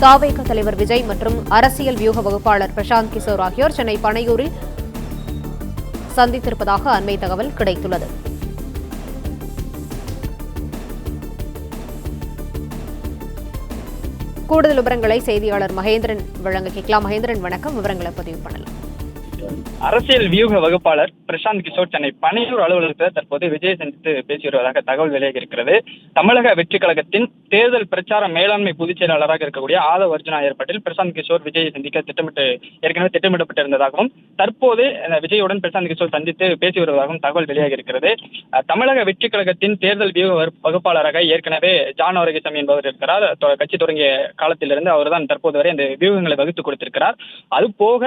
தாவேக தலைவர் விஜய் மற்றும் அரசியல் வியூக வகுப்பாளர் பிரசாந்த் கிஷோர் ஆகியோர் சென்னை பனையூரில் சந்தித்திருப்பதாக அண்மை தகவல் கிடைத்துள்ளது. கூடுதல் விவரங்களை செய்தியாளர் மகேந்திரன் வழங்க கேட்கலாம். மகேந்திரன், வணக்கம். விவரங்களை பதிவு பண்ணலாம். அரசியல் வியூக வகுப்பாளர் பிரசாந்த் கிஷோர் சென்னை பனையூர் அலுவலகத்தில் தற்போது விஜய் சந்தித்து பேசி வருவதாக தகவல் வெளியாகி இருக்கிறது. தமிழக வெற்றி கழகத்தின் தேர்தல் பிரச்சார மேலாண்மை பொதுச் செயலாளராக இருக்கக்கூடிய ஆதவ் அர்ஜுனா ஏற்பாட்டில் பிரசாந்த் கிஷோர் விஜயை சந்திக்க ஏற்கனவே திட்டமிடப்பட்டிருந்ததாகவும் தற்போது விஜயுடன் பிரசாந்த் கிஷோர் சந்தித்து பேசி வருவதாகவும் தகவல் வெளியாகி இருக்கிறது. தமிழக வெற்றி கழகத்தின் தேர்தல் வியூக வகுப்பாளராக ஏற்கனவே ஜான் ஆரோக்கியசாமி என்பவர் இருக்கிறார். கட்சி தொடங்கிய காலத்திலிருந்து அவர் தான் தற்போது வரை இந்த வியூகங்களை வகுத்துக் கொடுத்திருக்கிறார். அதுபோக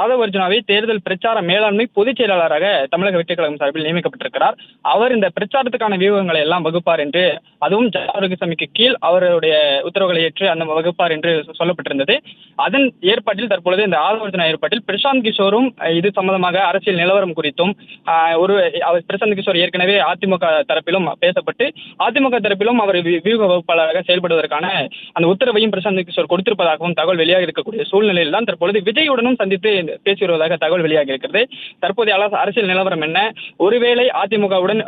ஆதவ் அர்ஜுனாவை தேர்தல் பிரச்சார மேலாண்மை பொதுச் செயலாளராக தமிழக வெற்றி கழகம் சார்பில் நியமிக்கப்பட்டிருக்கிறார். அவர் இந்த பிரச்சாரத்துக்கான வியூகங்களை எல்லாம் வகுப்பார் என்று, அதுவும் ஜான் ஆரோக்கியசாமிக்கு கீழ் அவருடைய உத்தரவுகளை ஏற்று அந்த வகுப்பார் என்று சொல்லப்பட்டிருந்தது. அதன் ஏற்பாட்டில் தற்பொழுது இந்த ஆதவ் அர்ஜுனா ஏற்பாட்டில் பிரசாந்த் கிஷோரும் இது சம்பந்தமாக அரசியல் நிலவரம் குறித்தும் பிரசாந்த் கிஷோர் ஏற்கனவே அதிமுக தரப்பிலும் பேசப்பட்டு அதிமுக தரப்பிலும் அவர் வியூக வகுப்பாளராக செயல்படுவதற்கான அந்த உத்தரவையும் பிரசாந்த் கிஷோர் கொடுத்திருப்பதாகவும் தகவல் வெளியாக இருக்கக்கூடிய சூழ்நிலையில் தான் தற்பொழுது விஜயுடனும் சந்தித்து பேசி வருவதாக தகவல் வெளியாக இருக்கிறது. தற்போதைய அரசியல் நிலவரம் என்ன? ஒருவேளை அதிமுகவுடன்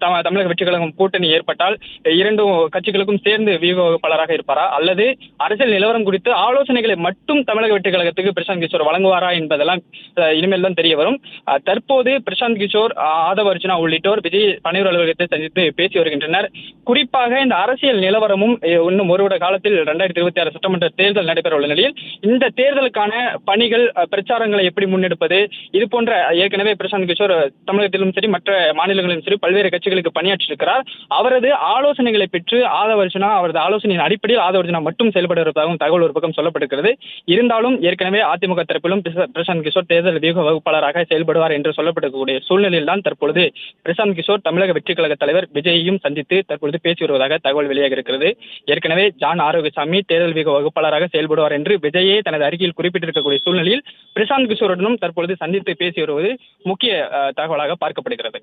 தமிழக வெற்றி கழகம் கூட்டணி ஏற்பட்டால் இரண்டு கட்சிகளுக்கும் சேர்ந்து வியூக வகுப்பாளராக இருப்பாரா, அல்லது அரசியல் நிலவரம் குறித்து ஆலோசனைகளை மட்டும் தமிழக வெற்றி கழகத்துக்கு பிரசாந்த் கிஷோர் வழங்குவாரா என்பதெல்லாம் இனிமேல் தான் தெரிய வரும். தற்போது பிரசாந்த் கிஷோர், ஆதவ் அர்ஜுனா உள்ளிட்டோர் விஜய் பனையூர் அலுவலகத்தை சந்தித்து பேசி வருகின்றனர். குறிப்பாக இந்த அரசியல் நிலவரமும் இன்னும் ஒருவிட காலத்தில் 2026 சட்டமன்ற தேர்தல் நடைபெற உள்ள நிலையில் இந்த தேர்தலுக்கான பணிகள், பிரச்சாரங்களை எப்படி முன்னெடுப்பது, இது போன்ற ஏற்கனவே பிரசாந்த் கிஷோர் தமிழகத்திலும் சரி மற்ற மாநிலங்களிலும் சரி பல்வேறு கட்சிகளுக்கு பணியாற்றியிருக்கிறார். அவரது ஆலோசனைகளை பெற்று ஆதவ் அர்ஜுனா, அவரது ஆலோசனையின் அடிப்படையில் ஆதவ் அர்ஜுனா மட்டும் செயல்படுவதாகவும் தகவல் ஒரு பக்கம் சொல்லப்பட்டிருக்கிறது. இருந்தாலும் ஏற்கனவே அதிமுக தரப்பிலும் பிரசாந்த் கிஷோர் தேர்தல் வியூக வகுப்பாளராக செயல்படுவார் என்று சொல்லப்படக்கூடிய சூழ்நிலையில் தான் தற்பொழுது பிரசாந்த் கிஷோர் தமிழக வெற்றி கழக தலைவர் விஜயையும் சந்தித்து தற்பொழுது பேசி வருவதாக தகவல் வெளியாக இருக்கிறது. ஏற்கனவே ஜான் ஆரோக்கியசாமி தேர்தல் வியூக வகுப்பாளராக செயல்படுவார் என்று விஜயே தனது அறிக்கையில் குறிப்பிட்டிருக்கக்கூடிய சூழ்நிலையில் பிரசாந்த் கிஷோருடனும் தற்பொழுது சந்தித்து பேசி வருவது முக்கிய தகவலாக பார்க்கப்படுகிறது.